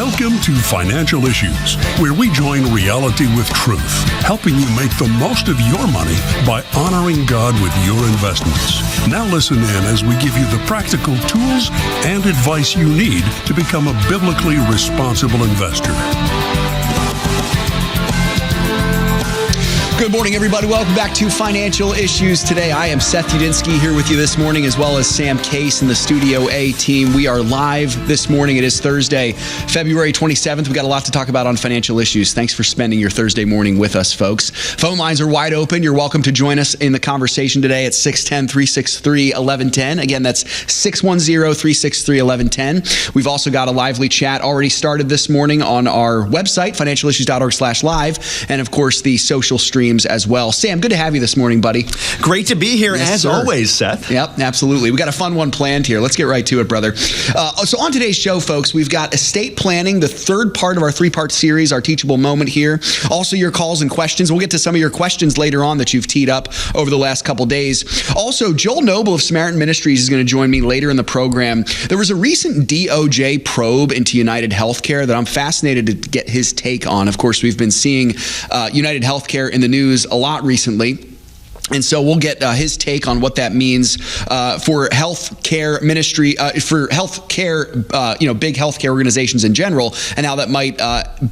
Welcome to Financial Issues, where we join reality with truth, helping you make the most of your money by honoring God with your investments. Now listen in as we give you the practical tools and advice you need to become a biblically responsible investor. Good morning, everybody. Welcome back to Financial Issues Today. I am Seth Udinsky here with you this morning, as well as Sam Case and the Studio A team. We are live this morning. It is Thursday, February 27th. We got a lot to talk about on financial issues. Thanks for spending your Thursday morning with us, folks. Phone lines are wide open. You're welcome to join us in the conversation today at 610-363-1110. Again, that's 610-363-1110. We've also got a lively chat already started this morning on our website, financialissues.org/live, and of course, the social stream as well. Sam, good to have you this morning, buddy. Great to be here, as always, Seth. Yep, absolutely. We got a fun one planned here. Let's get right to it, brother. So on today's show, folks, we've got estate planning, the third part of our three-part series, our teachable moment here. Also, your calls and questions. We'll get to some of your questions later on that you've teed up over the last couple days. Also, Joel Noble of Samaritan Ministries is going to join me later in the program. There was a recent DOJ probe into United Healthcare that I'm fascinated to get his take on. Of course, we've been seeing United Healthcare in the news a lot recently. And so we'll get his take on what that means for healthcare ministry, for healthcare, big healthcare organizations in general, and how that might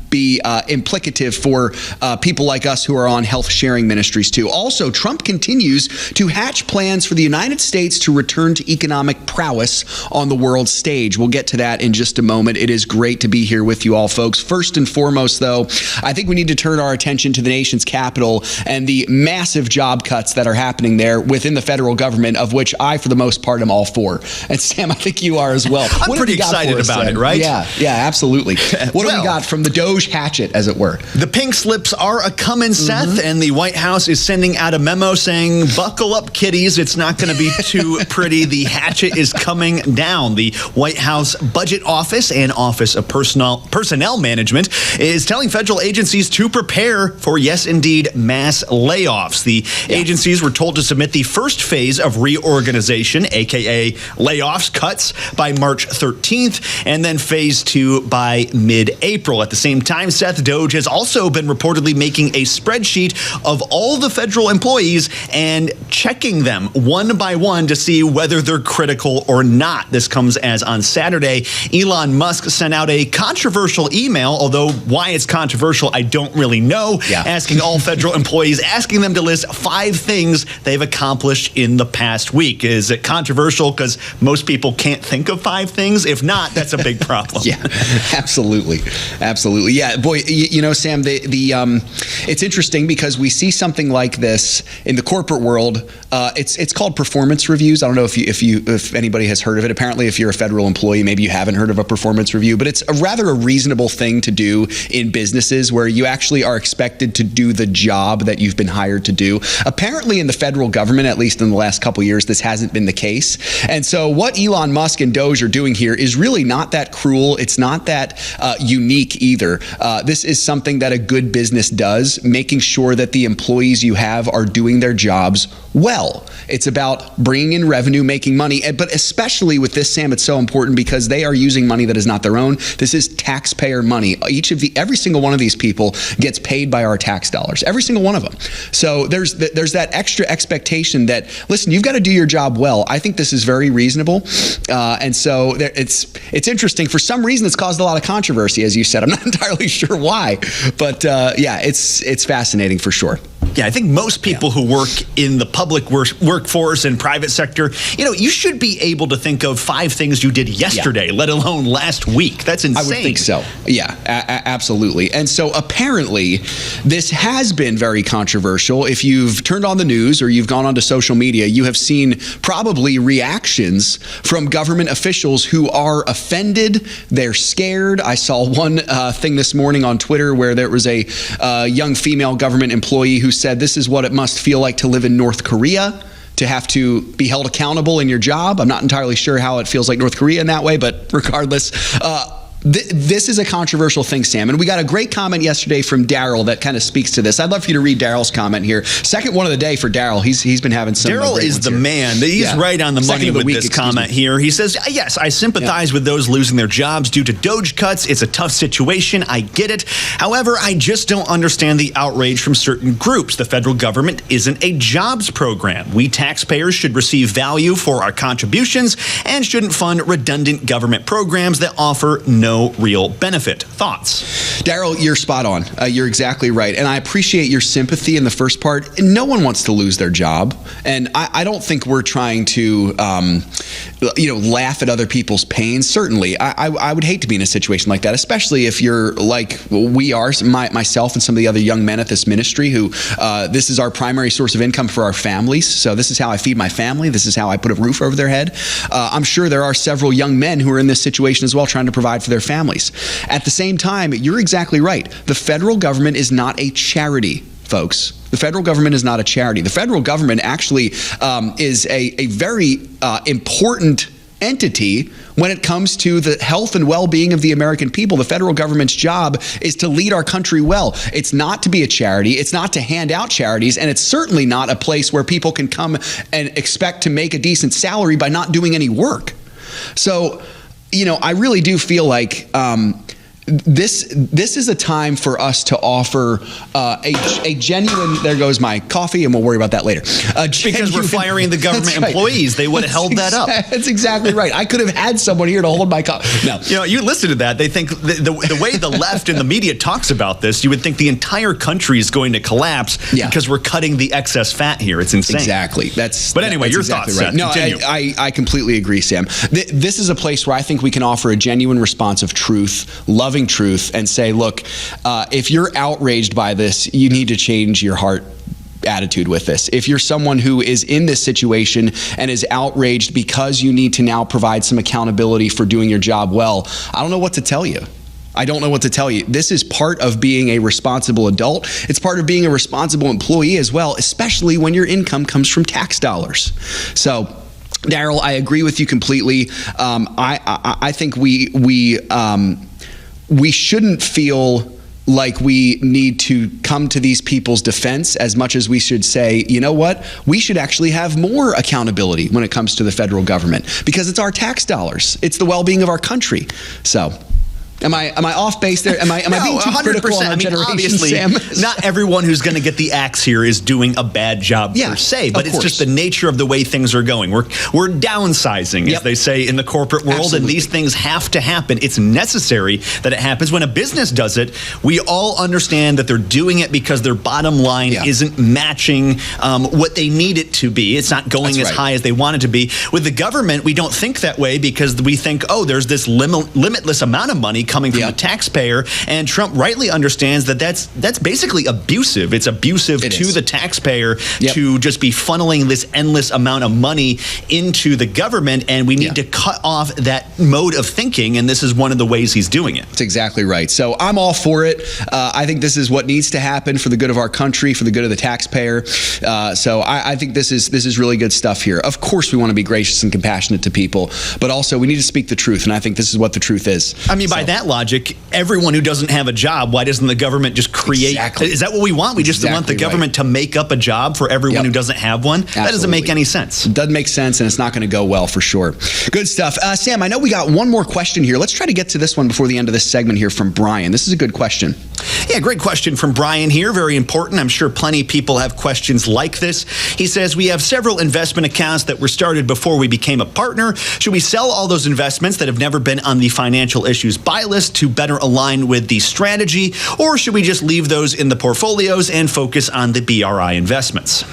be implicative for people like us who are on health sharing ministries too. Also, Trump continues to hatch plans for the United States to return to economic prowess on the world stage. We'll get to that in just a moment. It is great to be here with you all, folks. First and foremost, though, I think we need to turn our attention to the nation's capital and the massive job cuts that are happening there within the federal government, of which I, for the most part, am all for. And Sam, I think you are as well. I'm pretty excited about it, right? Yeah, absolutely. What do we got from the Doge hatchet, as it were? The pink slips are a-coming, Seth, and the White House is sending out a memo saying, buckle up, kiddies. It's not going to be too pretty. The hatchet is coming down. The White House Budget Office and Office of Personnel Management is telling federal agencies to prepare for, yes, indeed, mass layoffs. The agencies were told to submit the first phase of reorganization, aka layoffs, cuts, by March 13th, and then phase 2 by mid-April. At the same time, Seth, Doge has also been reportedly making a spreadsheet of all the federal employees and checking them one by one to see whether they're critical or not. This comes as on Saturday, Elon Musk sent out a controversial email, although why it's controversial, I don't really know, asking all federal employees, asking them to list 5 things they've accomplished in the past week. Is it controversial because most people can't think of 5 things? If not, that's a big problem. Yeah, absolutely. Yeah, boy, Sam, it's interesting because we see something like this in the corporate world. It's called performance reviews. I don't know if anybody has heard of it. Apparently, if you're a federal employee, maybe you haven't heard of a performance review, but it's rather a reasonable thing to do in businesses where you actually are expected to do the job that you've been hired to do. Apparently in the federal government, at least in the last couple of years, this hasn't been the case. And so what Elon Musk and Doge are doing here is really not that cruel. It's not that unique either. This is something that a good business does, making sure that the employees you have are doing their jobs well. It's about bringing in revenue, making money, but especially with this, Sam, it's so important because they are using money that is not their own. This is taxpayer money. Every single one of these people gets paid by our tax dollars, every single one of them. So there's that extra expectation that, listen, you've got to do your job well. I think this is very reasonable. And so it's interesting. For some reason, it's caused a lot of controversy, as you said. I'm not entirely sure why, but it's fascinating for sure. Yeah, I think most people who work in the public workforce and private sector, you should be able to think of 5 things you did yesterday, let alone last week. That's insane. I would think so. Yeah, absolutely. And so apparently this has been very controversial. If you've turned on the news or you've gone onto social media, you have seen probably reactions from government officials who are offended. They're scared. I saw one thing this morning on Twitter where there was a young female government employee who said this is what it must feel like to live in North Korea, to have to be held accountable in your job. I'm not entirely sure how it feels like North Korea in that way, but regardless, This is a controversial thing, Sam, and we got a great comment yesterday from Daryl that kind of speaks to this. I'd love for you to read Daryl's comment here. Second one of the day for Daryl. He's been having some. Daryl is the man. He's right on the money with this comment here. He says, "Yes, I sympathize with those losing their jobs due to Doge cuts. It's a tough situation. I get it. However, I just don't understand the outrage from certain groups. The federal government isn't a jobs program. We taxpayers should receive value for our contributions and shouldn't fund redundant government programs that offer no real benefit." Thoughts? Daryl, you're spot on. You're exactly right. And I appreciate your sympathy in the first part. No one wants to lose their job. And I don't think we're trying to, laugh at other people's pain. Certainly, I would hate to be in a situation like that, especially if you're like we are, myself and some of the other young men at this ministry who this is our primary source of income for our families. So this is how I feed my family. This is how I put a roof over their head. I'm sure there are several young men who are in this situation as well, trying to provide for their families. At the same time, you're exactly right. The federal government is not a charity, folks. The federal government is not a charity. The federal government actually is a very important entity when it comes to the health and well-being of the American people. The federal government's job is to lead our country well. It's not to be a charity. It's not to hand out charities. And it's certainly not a place where people can come and expect to make a decent salary by not doing any work. So, I really do feel like this is a time for us to offer a genuine. There goes my coffee, and we'll worry about that later. Because we're firing the government employees, they would have held that up. That's exactly right. I could have had someone here to hold my coffee. No, you listen to that. They think the way the left and the media talks about this, you would think the entire country is going to collapse because we're cutting the excess fat here. It's insane. Exactly. But anyway, your exactly thoughts, right. Seth. No, I completely agree, Sam. This is a place where I think we can offer a genuine response of truth, loving truth, and say, look, if you're outraged by this, you need to change your heart attitude with this. If you're someone who is in this situation and is outraged because you need to now provide some accountability for doing your job well, I don't know what to tell you. I don't know what to tell you. This is part of being a responsible adult. It's part of being a responsible employee as well, especially when your income comes from tax dollars. So, Daryl, I agree with you completely. I think we shouldn't feel like we need to come to these people's defense as much as we should say, you know what, we should actually have more accountability when it comes to the federal government because it's our tax dollars. It's the well-being of our country. So Am I off base there? Am I being too critical on our generation, obviously, Sam? Not everyone who's going to get the axe here is doing a bad job per se, but it's just the nature of the way things are going. We're downsizing, as they say in the corporate world, and these things have to happen. It's necessary that it happens. When a business does it, we all understand that they're doing it because their bottom line isn't matching what they need it to be. It's not going as high as they want it to be. With the government, we don't think that way because we think, oh, there's this limitless amount of money coming from the taxpayer, and Trump rightly understands that that's basically abusive. It's abusive to the taxpayer to just be funneling this endless amount of money into the government, and we need to cut off that mode of thinking, and this is one of the ways he's doing it. That's exactly right. So I'm all for it. I think this is what needs to happen for the good of our country, for the good of the taxpayer. So I think this is really good stuff here. Of course, we want to be gracious and compassionate to people, but also we need to speak the truth, and I think this is what the truth is. I mean, by that logic, everyone who doesn't have a job, why doesn't the government just create? Is that what we want? We just want the government to make up a job for everyone who doesn't have one? That doesn't make any sense. It doesn't make sense, and it's not going to go well for sure. Good stuff. Sam, I know we got one more question here. Let's try to get to this one before the end of this segment here from Brian. This is a good question. Yeah, great question from Brian here. Very important. I'm sure plenty of people have questions like this. He says, we have several investment accounts that were started before we became a partner. Should we sell all those investments that have never been on the financial issues buy list to better align with the strategy, or should we just leave those in the portfolios and focus on the BRI investments?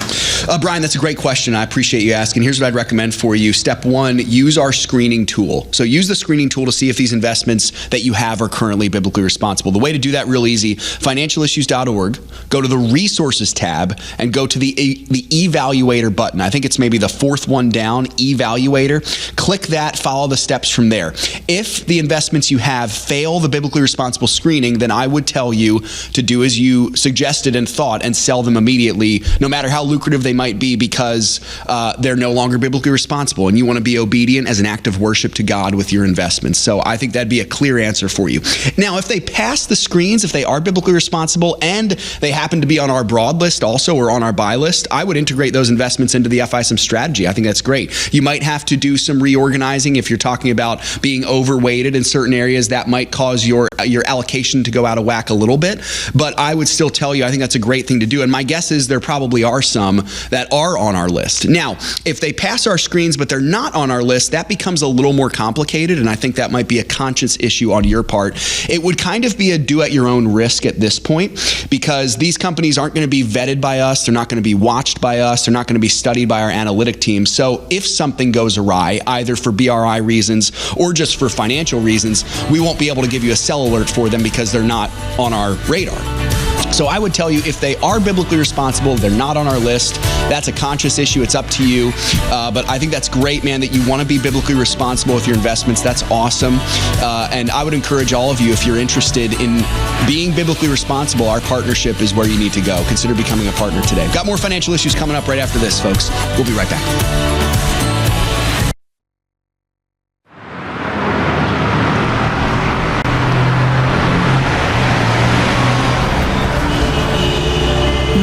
Brian, that's a great question. I appreciate you asking. Here's what I'd recommend for you. Step one, use our screening tool. So use the screening tool to see if these investments that you have are currently biblically responsible. The way to do that real easy, financialissues.org, go to the resources tab and go to the evaluator button. I think it's maybe the fourth one down, evaluator. Click that, follow the steps from there. If the investments you have fail the biblically responsible screening, then I would tell you to do as you suggested and thought and sell them immediately, no matter how lucrative they might be, because they're no longer biblically responsible, and you want to be obedient as an act of worship to God with your investments. So I think that'd be a clear answer for you. Now, if they pass the screens, if they are biblically responsible and they happen to be on our broad list also, or on our buy list, I would integrate those investments into the FISM strategy. I think that's great. You might have to do some reorganizing if you're talking about being overweighted in certain areas. That might cause your allocation to go out of whack a little bit, but I would still tell you I think that's a great thing to do, and my guess is there probably are some that are on our list. Now, if they pass our screens but they're not on our list, that becomes a little more complicated, and I think that might be a conscious issue on your part. It would kind of be a do-at-your-own risk at this point, because these companies aren't going to be vetted by us, they're not going to be watched by us, they're not going to be studied by our analytic team. So if something goes awry, either for BRI reasons or just for financial reasons, we won't be able to give you a sell alert for them because they're not on our radar. So I would tell you, if they are biblically responsible, they're not on our list, that's a conscious issue. It's up to you. But I think that's great, man, that you want to be biblically responsible with your investments. That's awesome. And I would encourage all of you, if you're interested in being biblically responsible, our partnership is where you need to go. Consider becoming a partner today. Got more financial issues coming up right after this, folks. We'll be right back.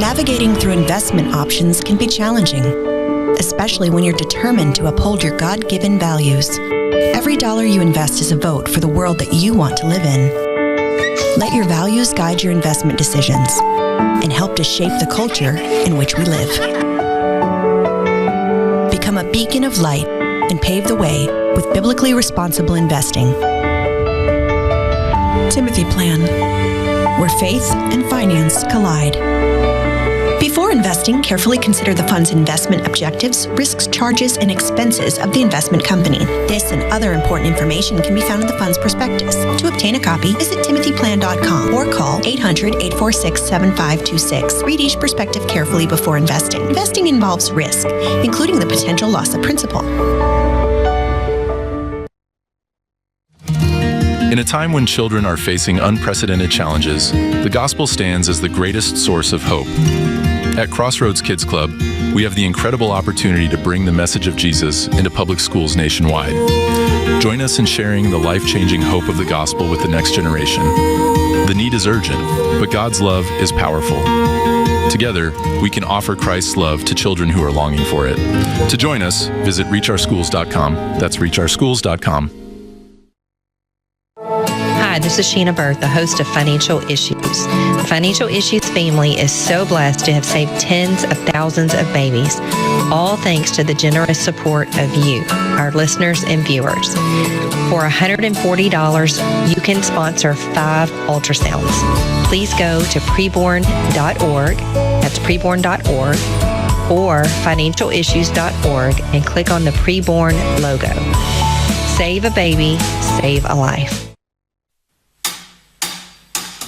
Navigating through investment options can be challenging, especially when you're determined to uphold your God-given values. Every dollar you invest is a vote for the world that you want to live in. Let your values guide your investment decisions and help to shape the culture in which we live. Become a beacon of light and pave the way with biblically responsible investing. Timothy Plan, where faith and finance collide. Before investing, carefully consider the fund's investment objectives, risks, charges, and expenses of the investment company. This and other important information can be found in the fund's prospectus. To obtain a copy, visit timothyplan.com or call 800-846-7526. Read each prospectus carefully before investing. Investing involves risk, including the potential loss of principal. In a time when children are facing unprecedented challenges, the gospel stands as the greatest source of hope. At Crossroads Kids Club, we have the incredible opportunity to bring the message of Jesus into public schools nationwide. Join us in sharing the life-changing hope of the gospel with the next generation. The need is urgent, but God's love is powerful. Together, we can offer Christ's love to children who are longing for it. To join us, visit reachourschools.com. That's reachourschools.com. Hi, this is Sheena Bird, the host of Financial Issues. The Financial Issues family is so blessed to have saved tens of thousands of babies, all thanks to the generous support of you, our listeners and viewers. For $140, you can sponsor 5 ultrasounds. Please go to preborn.org, that's preborn.org, or financialissues.org and click on the Preborn logo. Save a baby, save a life.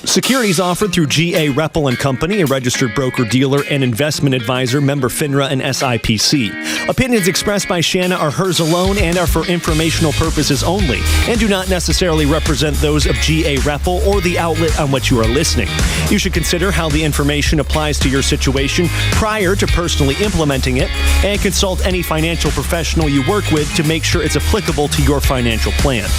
Securities offered through G.A. Reppel & Company, a registered broker-dealer and investment advisor, member FINRA and SIPC. Opinions expressed by Shanna are hers alone and are for informational purposes only and do not necessarily represent those of G.A. Reppel or the outlet on which you are listening. You should consider how the information applies to your situation prior to personally implementing it and consult any financial professional you work with to make sure it's applicable to your financial plan.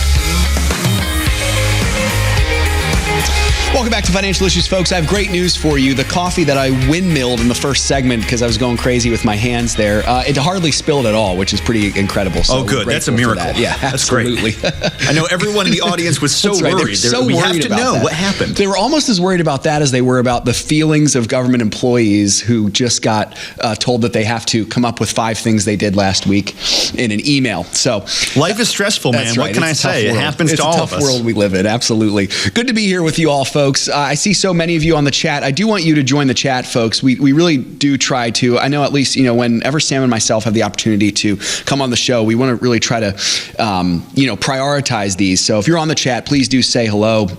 Welcome back to Financial Issues, folks. I have great news for you. The coffee that I windmilled in the first segment because I was going crazy with my hands there, it hardly spilled at all, which is pretty incredible. So good. That's a miracle. That. Yeah, that's absolutely. Great. I know everyone in the audience was so right. worried. So we worried have to about know that. what happened. They were almost as worried about that as they were about the feelings of government employees who just got told that they have to come up with 5 things they did last week in an email. So life is stressful, man. Right. What can I say? It happens to all of us. It's a tough world we live in. Absolutely. Good to be here with you all, folks. I see so many of you on the chat. I do want you to join the chat, folks. We really do try to. I know at least, whenever Sam and myself have the opportunity to come on the show, we want to really try to, prioritize these. So if you're on the chat, please do say hello.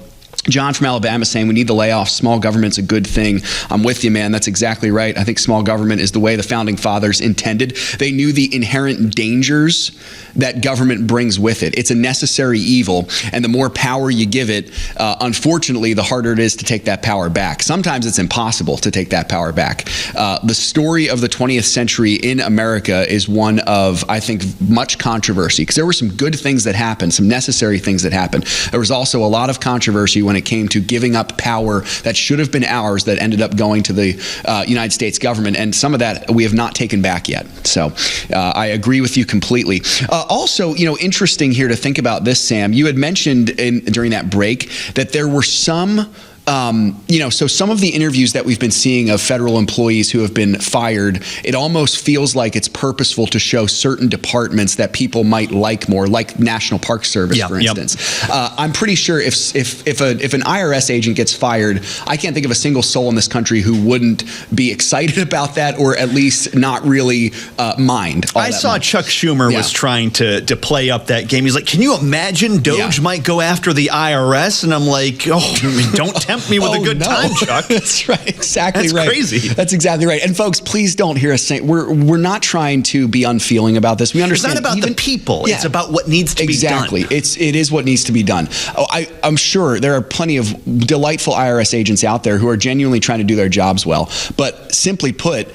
John from Alabama saying we need the layoffs. Small government's a good thing. I'm with you, man. That's exactly right. I think small government is the way the founding fathers intended. They knew the inherent dangers that government brings with it. It's a necessary evil, and the more power you give it, unfortunately, the harder it is to take that power back. Sometimes it's impossible to take that power back. The story of the 20th century in America is one of, I think, much controversy, because there were some good things that happened, some necessary things that happened. There was also a lot of controversy when it came to giving up power that should have been ours that ended up going to the United States government, and some of that we have not taken back yet. So I agree with you completely. Also, interesting here to think about this, Sam. You had mentioned during that break that there were some so some of the interviews that we've been seeing of federal employees who have been fired, it almost feels like it's purposeful to show certain departments that people might like more, like National Park Service, for instance. I'm pretty sure if an IRS agent gets fired, I can't think of a single soul in this country who wouldn't be excited about that, or at least not really mind. I saw Chuck Schumer was trying to play up that game. He's like, can you imagine Doge might go after the IRS? And I'm like, don't tempt me with a good time, Chuck. That's right. Exactly right. That's crazy. That's exactly right. And folks, please don't hear us saying we're not trying to be unfeeling about this. We understand. It's not about the people. It's about what needs to be done. Exactly. It is what needs to be done. I'm sure there are plenty of delightful IRS agents out there who are genuinely trying to do their jobs well. But simply put,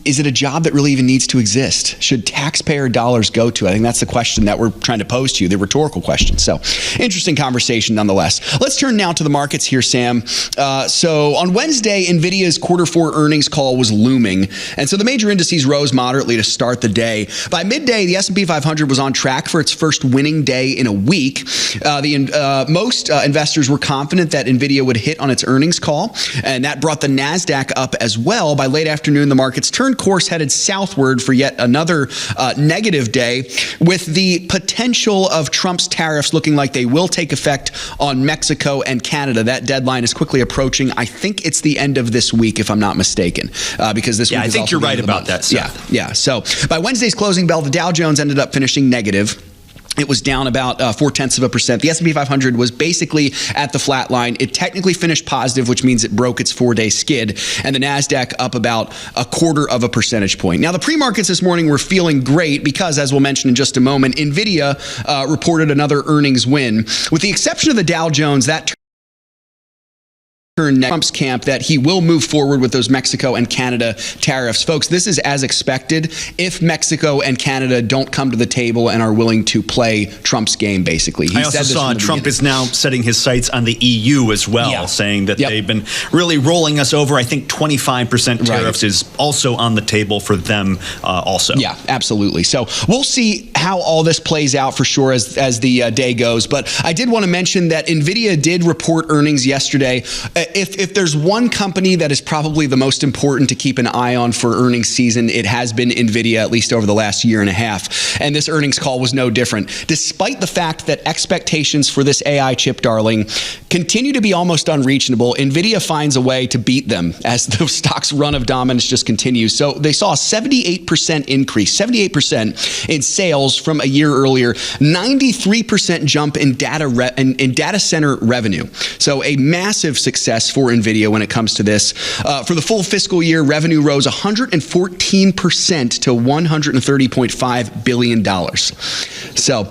is it a job that really even needs to exist? Should taxpayer dollars go to it? I think that's the question that we're trying to pose to you, the rhetorical question. So, interesting conversation nonetheless. Let's turn now to the markets here, Sam. So, on Wednesday, NVIDIA's Q4 earnings call was looming. And so the major indices rose moderately to start the day. By midday, the S&P 500 was on track for its first winning day in a week. Most investors were confident that NVIDIA would hit on its earnings call, and that brought the NASDAQ up as well. By late afternoon, the markets turned course headed southward for yet another negative day, with the potential of Trump's tariffs looking like they will take effect on Mexico and Canada. That deadline is quickly approaching. I think it's the end of this week, if I'm not mistaken, because this week is I think you're right about that, Seth. Yeah. So by Wednesday's closing bell, the Dow Jones ended up finishing negative. It was down about 0.4%. The S&P 500 was basically at the flat line. It technically finished positive, which means it broke its 4-day skid, and the NASDAQ up about 0.25 percentage point. Now, the pre-markets this morning were feeling great because, as we'll mention in just a moment, NVIDIA reported another earnings win. With the exception of the Dow Jones, that Trump's camp that he will move forward with those Mexico and Canada tariffs. Folks, this is as expected if Mexico and Canada don't come to the table and are willing to play Trump's game, basically. I also saw Trump is now setting his sights on the EU as well, saying that they've been really rolling us over. I think 25% tariffs is also on the table for them also. Yeah, absolutely. So we'll see how all this plays out for sure as the day goes. But I did want to mention that NVIDIA did report earnings yesterday. If there's one company that is probably the most important to keep an eye on for earnings season, it has been NVIDIA, at least over the last year and a half. And this earnings call was no different. Despite the fact that expectations for this AI chip darling continue to be almost unreachable, NVIDIA finds a way to beat them as the stock's run of dominance just continues. So they saw a 78% increase, 78% in sales from a year earlier, 93% jump in data center revenue. So a massive success for NVIDIA when it comes to this. For the full fiscal year, revenue rose 114% to $130.5 billion. So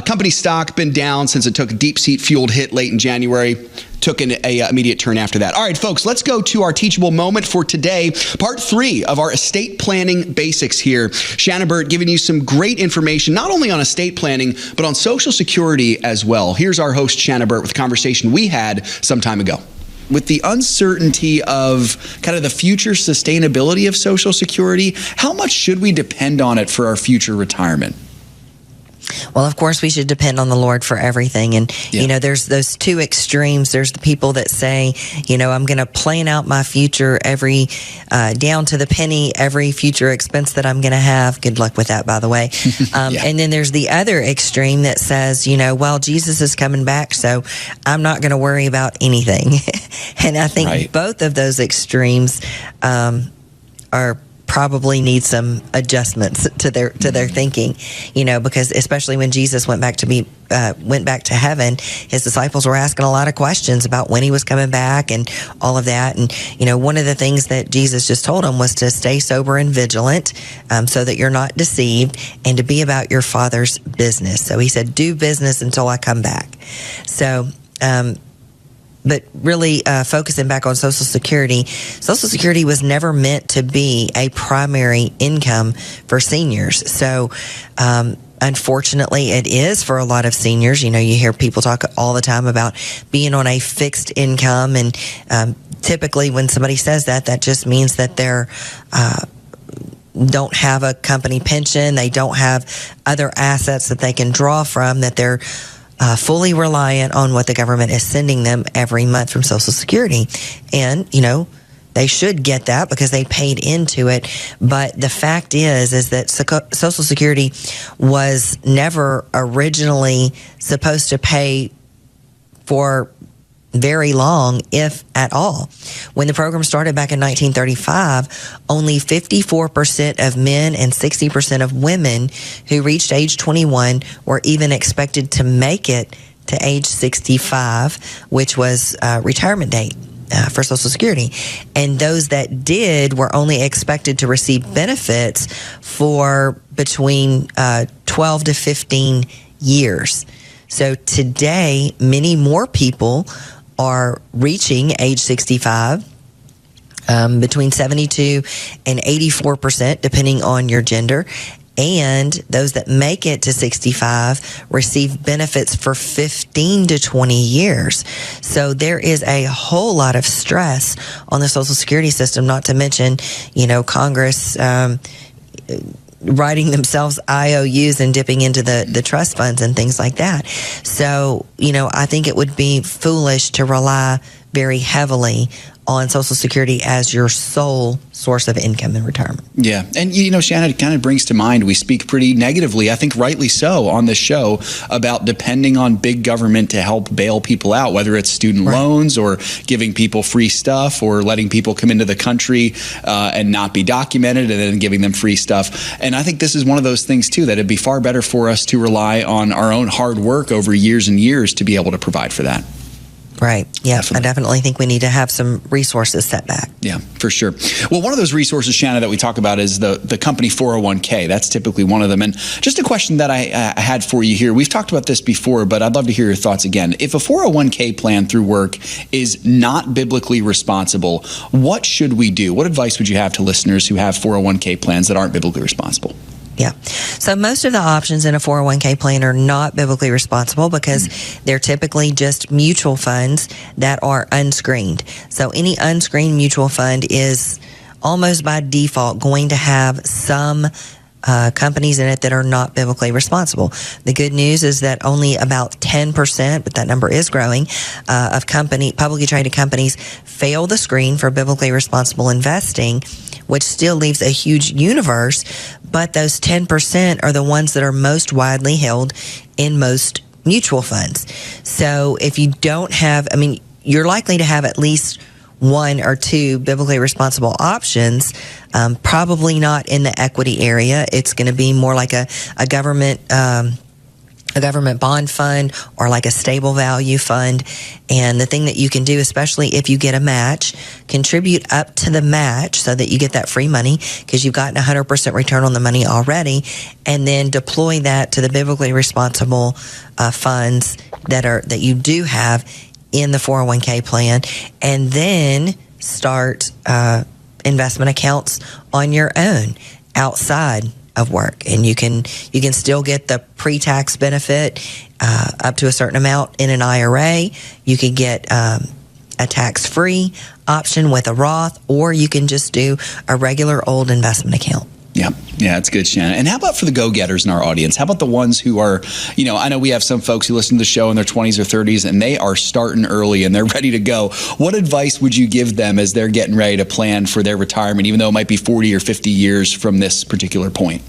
company stock been down since it took a DeepSeek fueled hit late in January. Took an immediate turn after that. All right, folks, let's go to our teachable moment for today. Part 3 of our estate planning basics here. Shannon Burt giving you some great information, not only on estate planning, but on Social Security as well. Here's our host, Shannon Burt, with a conversation we had some time ago. With the uncertainty of kind of the future sustainability of Social Security, how much should we depend on it for our future retirement? Well, of course, we should depend on the Lord for everything. And, you know, there's those two extremes. There's the people that say, you know, I'm going to plan out my future every, down to the penny, every future expense that I'm going to have. Good luck with that, by the way. And then there's the other extreme that says, you know, well, Jesus is coming back, so I'm not going to worry about anything. And I think both of those extremes are probably need some adjustments to their thinking, because especially when Jesus went back to heaven, his disciples were asking a lot of questions about when he was coming back and all of that. And, one of the things that Jesus just told them was to stay sober and vigilant, so that you're not deceived, and to be about your Father's business. So he said, do business until I come back. So, but really focusing back on Social Security was never meant to be a primary income for seniors. So, unfortunately, it is for a lot of seniors. You hear people talk all the time about being on a fixed income, and typically when somebody says that, that just means that they're don't have a company pension, they don't have other assets that they can draw from, that they're fully reliant on what the government is sending them every month from Social Security. And, they should get that because they paid into it. But the fact is that Social Security was never originally supposed to pay for very long, if at all. When the program started back in 1935, only 54% of men and 60% of women who reached age 21 were even expected to make it to age 65, which was retirement date for Social Security. And those that did were only expected to receive benefits for between 12 to 15 years. So today, many more people are reaching age 65, between 72 and 84%, depending on your gender. And those that make it to 65 receive benefits for 15 to 20 years. So there is a whole lot of stress on the Social Security system, not to mention, Congress writing themselves IOUs and dipping into the trust funds and things like that. So, I think it would be foolish to rely very heavily on Social Security as your sole source of income in retirement. Yeah. And, Shannon, it kind of brings to mind, we speak pretty negatively, I think rightly so, on this show about depending on big government to help bail people out, whether it's student loans or giving people free stuff or letting people come into the country and not be documented and then giving them free stuff. And I think this is one of those things, too, that it'd be far better for us to rely on our own hard work over years and years to be able to provide for that. Right. Yeah, I definitely think we need to have some resources set back. Yeah, for sure. Well, one of those resources, Shanna, that we talk about is the company 401k. That's typically one of them. And just a question that I had for you here. We've talked about this before, but I'd love to hear your thoughts again. If a 401k plan through work is not biblically responsible, what should we do? What advice would you have to listeners who have 401k plans that aren't biblically responsible? Yeah. So most of the options in a 401k plan are not biblically responsible because they're typically just mutual funds that are unscreened. So any unscreened mutual fund is almost by default going to have some companies in it that are not biblically responsible. The good news is that only about 10%, but that number is growing, of publicly traded companies fail the screen for biblically responsible investing, which still leaves a huge universe, but those 10% are the ones that are most widely held in most mutual funds. So if you don't have, you're likely to have at least one or two biblically responsible options, probably not in the equity area. It's going to be more like a government bond fund or like a stable value fund. And the thing that you can do, especially if you get a match, contribute up to the match so that you get that free money because you've gotten 100% return on the money already, and then deploy that to the biblically responsible funds that you do have in the 401k plan, and then start investment accounts on your own outside of work. And you can still get the pre-tax benefit up to a certain amount in an IRA. You could get a tax-free option with a Roth, or you can just do a regular old investment account. Yeah, that's good, Shannon. And how about for the go-getters in our audience? How about the ones who are, I know we have some folks who listen to the show in their 20s or 30s, and they are starting early and they're ready to go. What advice would you give them as they're getting ready to plan for their retirement, even though it might be 40 or 50 years from this particular point?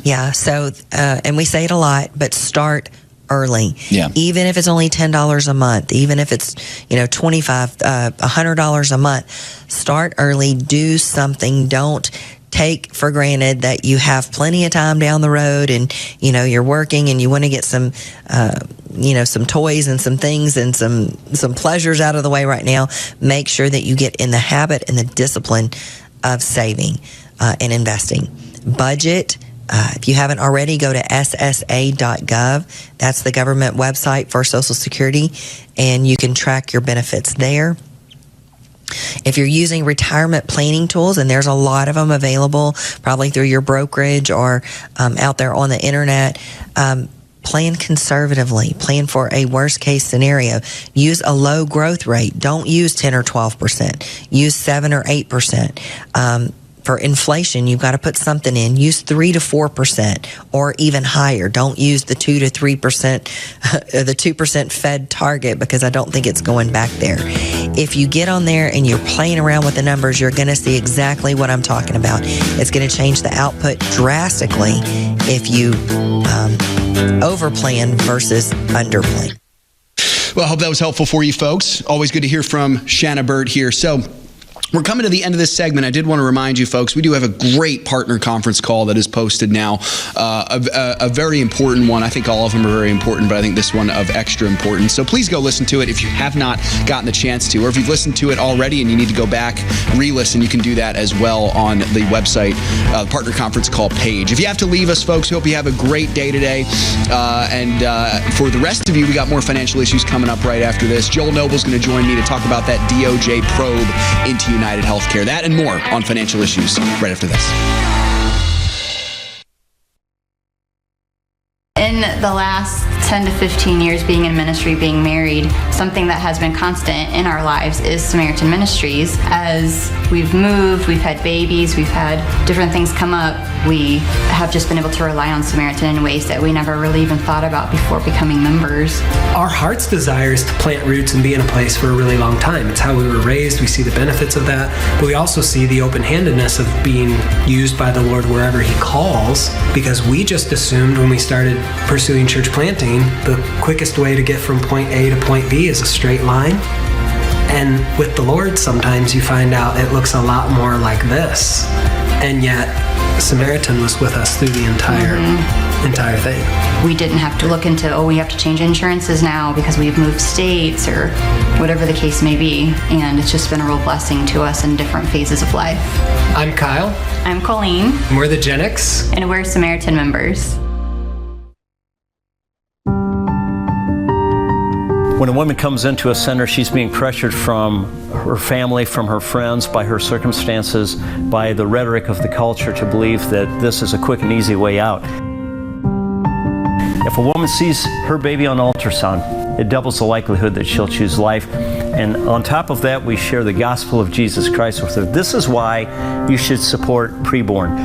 Yeah, so, and we say it a lot, but start early. Yeah. Even if it's only $10 a month, even if it's, $100 a month, start early, do something. Don't take for granted that you have plenty of time down the road and, you're working and you want to get some, some toys and some things and some pleasures out of the way right now. Make sure that you get in the habit and the discipline of saving and investing. Budget. If you haven't already, go to ssa.gov. That's the government website for Social Security, and you can track your benefits there. If you're using retirement planning tools, and there's a lot of them available, probably through your brokerage or out there on the internet, plan conservatively. Plan for a worst case scenario. Use a low growth rate. Don't use 10 or 12%. Use 7 or 8%. For inflation, you've got to put something in. Use 3 to 4% or even higher. Don't use the 2 to 3%, the 2% Fed target, because I don't think it's going back there. If you get on there and you're playing around with the numbers, you're going to see exactly what I'm talking about. It's going to change the output drastically if you overplan versus underplan. Well, I hope that was helpful for you folks. Always good to hear from Shanna Bird here. So we're coming to the end of this segment. I did want to remind you folks, we do have a great partner conference call that is posted now. A very important one. I think all of them are very important, but I think this one of extra importance. So please go listen to it if you have not gotten the chance to, or if you've listened to it already and you need to go back, re-listen, you can do that as well on the website, partner conference call page. If you have to leave us, folks, hope you have a great day today. And for the rest of you, we got more financial issues coming up right after this. Joel Noble's going to join me to talk about that DOJ probe into United Healthcare. That and more on financial issues right after this. In the last 10 to 15 years being in ministry, being married, something that has been constant in our lives is Samaritan Ministries. As we've moved, we've had babies, we've had different things come up, we have just been able to rely on Samaritan in ways that we never really even thought about before becoming members. Our heart's desire is to plant roots and be in a place for a really long time. It's how we were raised. We see the benefits of that, but we also see the open-handedness of being used by the Lord wherever He calls, because we just assumed when we started pursuing church planting, the quickest way to get from point A to point B is a straight line. And with the Lord, sometimes you find out it looks a lot more like this. And yet, Samaritan was with us through the entire thing. We didn't have to look into, we have to change insurances now because we've moved states or whatever the case may be. And it's just been a real blessing to us in different phases of life. I'm Kyle. I'm Colleen. And we're the Gen X. And we're Samaritan members. When a woman comes into a center, she's being pressured from her family, from her friends, by her circumstances, by the rhetoric of the culture to believe that this is a quick and easy way out. If a woman sees her baby on ultrasound, it doubles the likelihood that she'll choose life. And on top of that, we share the gospel of Jesus Christ with her. This is why you should support preborn.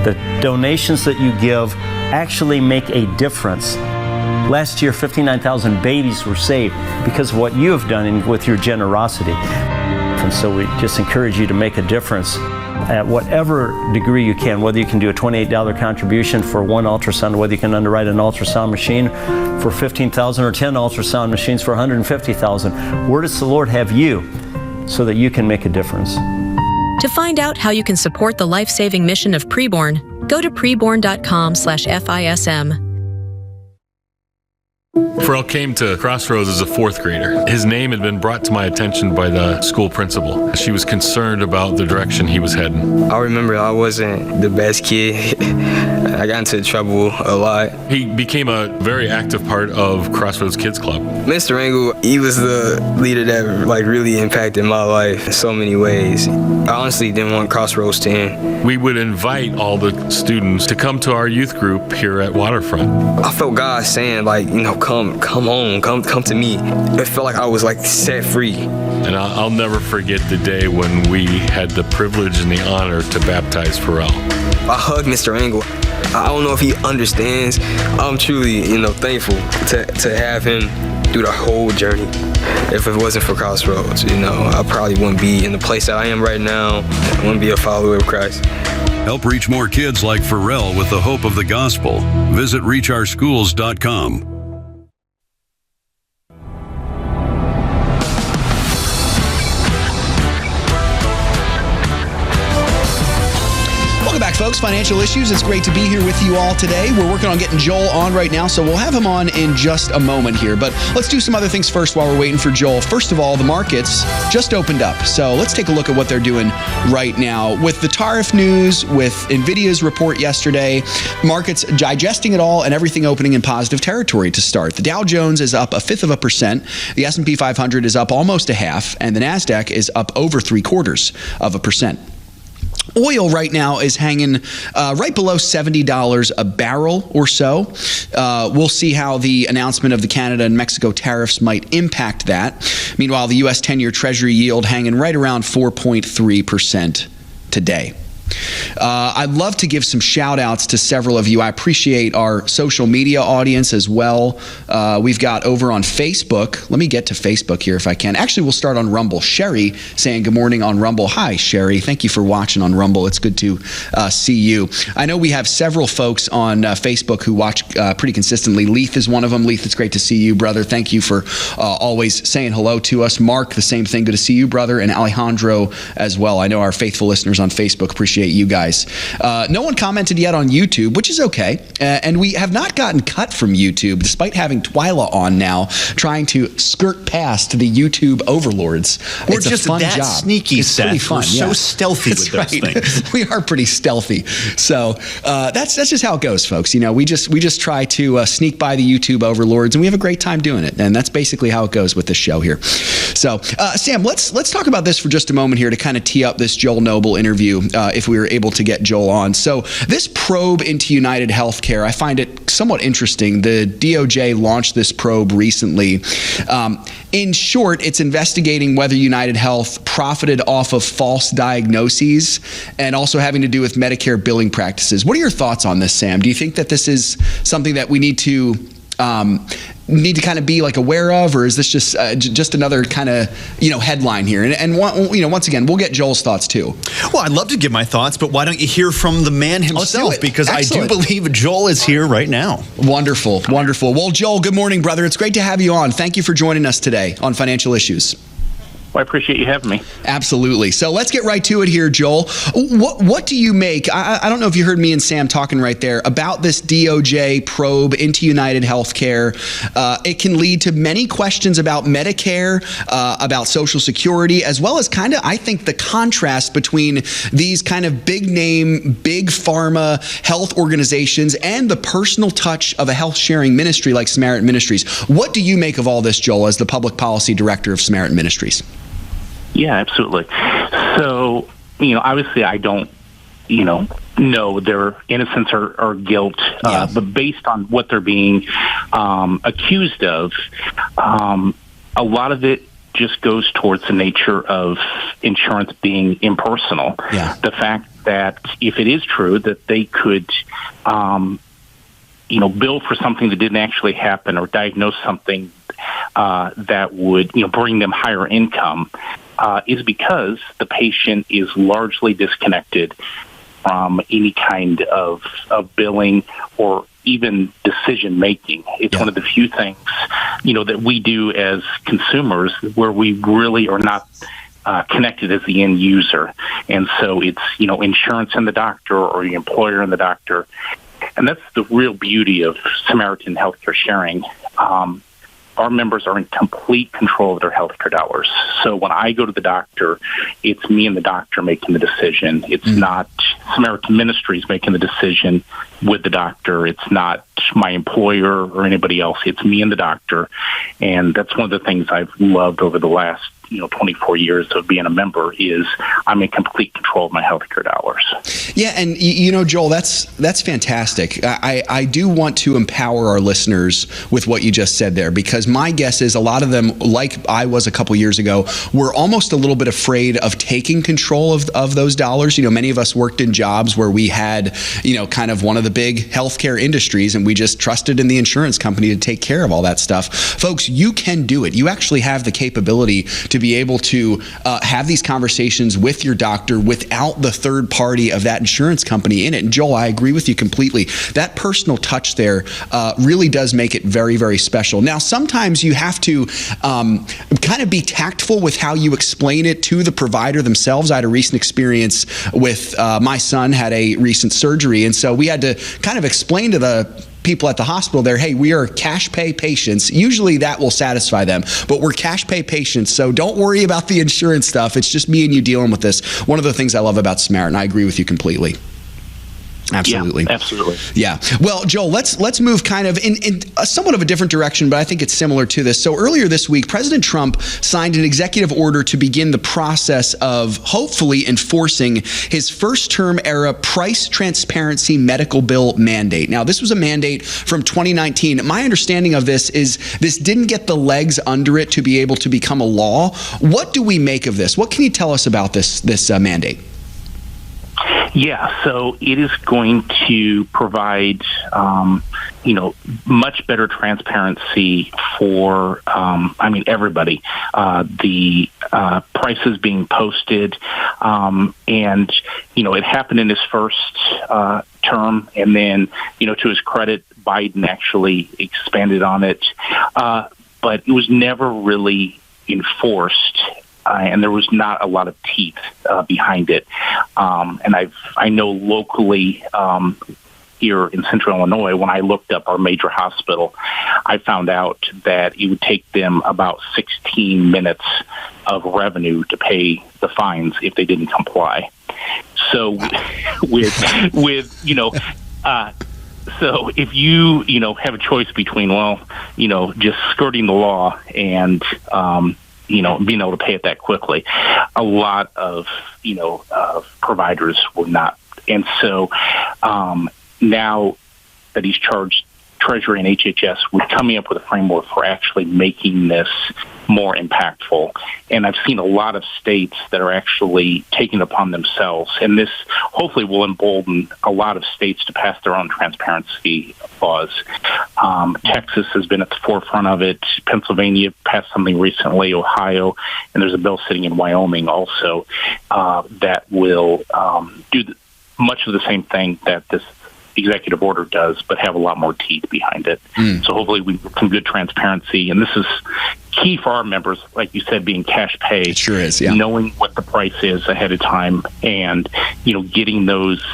The donations that you give actually make a difference. Last year, 59,000 babies were saved because of what you have done and with your generosity. And so we just encourage you to make a difference at whatever degree you can, whether you can do a $28 contribution for one ultrasound, whether you can underwrite an ultrasound machine for $15,000 or 10 ultrasound machines for $150,000. Where does the Lord have you so that you can make a difference? To find out how you can support the life-saving mission of Preborn, go to preborn.com/FISM. Pharrell came to Crossroads as a fourth grader. His name had been brought to my attention by the school principal. She was concerned about the direction he was heading. I remember I wasn't the best kid. I got into trouble a lot. He became a very active part of Crossroads Kids Club. Mr. Engel, he was the leader that really impacted my life in so many ways. I honestly didn't want Crossroads to end. We would invite all the students to come to our youth group here at Waterfront. I felt God saying, come on, come to me. It felt like I was set free. And I'll never forget the day when we had the privilege and the honor to baptize Pharrell. I hugged Mr. Engel. I don't know if he understands. I'm truly, thankful to have him through the whole journey. If it wasn't for Crossroads, I probably wouldn't be in the place that I am right now. I wouldn't be a follower of Christ. Help reach more kids like Pharrell with the hope of the gospel. Visit reachourschools.com. Welcome back, folks. Financial Issues. It's great to be here with you all today. We're working on getting Joel on right now, so we'll have him on in just a moment here. But let's do some other things first while we're waiting for Joel. First of all, the markets just opened up, so let's take a look at what they're doing right now. With the tariff news, with NVIDIA's report yesterday, markets digesting it all and everything opening in positive territory to start. The Dow Jones is up 0.5%. The S&P 500 is up almost 0.5%, and the NASDAQ is up over 0.75%. Oil right now is hanging right below $70 a barrel or so. We'll see how the announcement of the Canada and Mexico tariffs might impact that. Meanwhile, the U.S. 10-year Treasury yield hanging right around 4.3% today. I'd love to give some shout outs to several of you. I appreciate our social media audience as well. We've got over on Facebook. Let me get to Facebook here if I can. Actually, we'll start on Rumble. Sherry saying good morning on Rumble. Hi, Sherry. Thank you for watching on Rumble. It's good to see you. I know we have several folks on Facebook who watch pretty consistently. Leith is one of them. Leith, it's great to see you, brother. Thank you for always saying hello to us. Mark, the same thing. Good to see you, brother. And Alejandro as well. I know our faithful listeners on Facebook appreciate you guys. No one commented yet on YouTube, which is okay. And we have not gotten cut from YouTube, despite having Twyla on now, trying to skirt past the YouTube overlords. We're It's just a fun that job. sneaky, It's pretty Seth. fun. We're so stealthy with those things. We are pretty stealthy. So that's just how it goes, folks. You know, we just try to sneak by the YouTube overlords, and we have a great time doing it. And that's basically how it goes with this show here. So, Sam, let's talk about this for just a moment here to kind of tee up this Joel Noble interview, if we were able to get Joel on. So this probe into United Healthcare, I find it somewhat interesting. The DOJ launched this probe recently. In short, it's investigating whether United Health profited off of false diagnoses and also having to do with Medicare billing practices. What are your thoughts on this, Sam? Do you think that this is something that we need to kind of be like aware of, or is this just another kind of headline here? And once again, we'll get Joel's thoughts too. Well, I'd love to give my thoughts, but why don't you hear from the man himself? Because Excellent. I do believe Joel is here right now. Wonderful. Well, Joel, good morning, brother. It's great to have you on. Thank you for joining us today on Financial Issues. Well, I appreciate you having me. Absolutely. So let's get right to it here, Joel. What do you make? I don't know if you heard me and Sam talking right there about this DOJ probe into United Healthcare. It can lead to many questions about Medicare, about Social Security, as well as kind of, I think, the contrast between these kind of big name, big pharma health organizations and the personal touch of a health sharing ministry like Samaritan Ministries. What do you make of all this, Joel, as the public policy director of Samaritan Ministries? Yeah, absolutely. So, obviously I don't, know their innocence or guilt, but based on what they're being accused of, a lot of it just goes towards the nature of insurance being impersonal. Yeah. The fact that if it is true that they could, bill for something that didn't actually happen or diagnose something that would, bring them higher income, is because the patient is largely disconnected from any kind of billing or even decision making. It's one of the few things, that we do as consumers where we really are not connected as the end user. And so it's, insurance and the doctor or the employer and the doctor. And that's the real beauty of Samaritan Healthcare Sharing. Our members are in complete control of their healthcare dollars. So when I go to the doctor, it's me and the doctor making the decision. It's not Samaritan Ministries making the decision with the doctor. It's not my employer or anybody else. It's me and the doctor. And that's one of the things I've loved over the last 24 years of being a member is I'm in complete control of my healthcare dollars. Yeah, and Joel, that's fantastic. I do want to empower our listeners with what you just said there, because my guess is a lot of them, like I was a couple years ago, were almost a little bit afraid of taking control of those dollars. Many of us worked in jobs where we had, kind of one of the big healthcare industries, and we just trusted in the insurance company to take care of all that stuff. Folks, you can do it. You actually have the capability to to be able to have these conversations with your doctor without the third party of that insurance company in it. And Joel, I agree with you completely. That personal touch there really does make it very, very special. Now, sometimes you have to kind of be tactful with how you explain it to the provider themselves. I had a recent experience with my son had a recent surgery, and so we had to kind of explain to the people at the hospital there, hey, we are cash pay patients. Usually that will satisfy them, but we're cash pay patients, so don't worry about the insurance stuff. It's just me and you dealing with this. One of the things I love about Samaritan, I agree with you completely. Absolutely. Yeah, absolutely. Yeah. Well, Joel, let's move kind of in somewhat of a different direction, but I think it's similar to this. So earlier this week, President Trump signed an executive order to begin the process of hopefully enforcing his first-term era price transparency medical bill mandate. Now, this was a mandate from 2019. My understanding of this is this didn't get the legs under it to be able to become a law. What do we make of this? What can you tell us about this mandate? Yeah, so it is going to provide, much better transparency for, everybody. The prices being posted, and it happened in his first term, and then, to his credit, Biden actually expanded on it, but it was never really enforced. And there was not a lot of teeth behind it. And I know locally here in Central Illinois, when I looked up our major hospital, I found out that it would take them about 16 minutes of revenue to pay the fines if they didn't comply. So so if you have a choice between, just skirting the law and being able to pay it that quickly, a lot of providers were not. And so now that he's charged Treasury and HHS with coming up with a framework for actually making this more impactful. And I've seen a lot of states that are actually taking it upon themselves. And this hopefully will embolden a lot of states to pass their own transparency laws. Texas has been at the forefront of it. Pennsylvania passed something recently, Ohio, and there's a bill sitting in Wyoming also that will do much of the same thing that this executive order does, but have a lot more teeth behind it. So hopefully we get some good transparency. And this is key for our members, like you said, being cash pay. It sure is, yeah. Knowing what the price is ahead of time and, getting those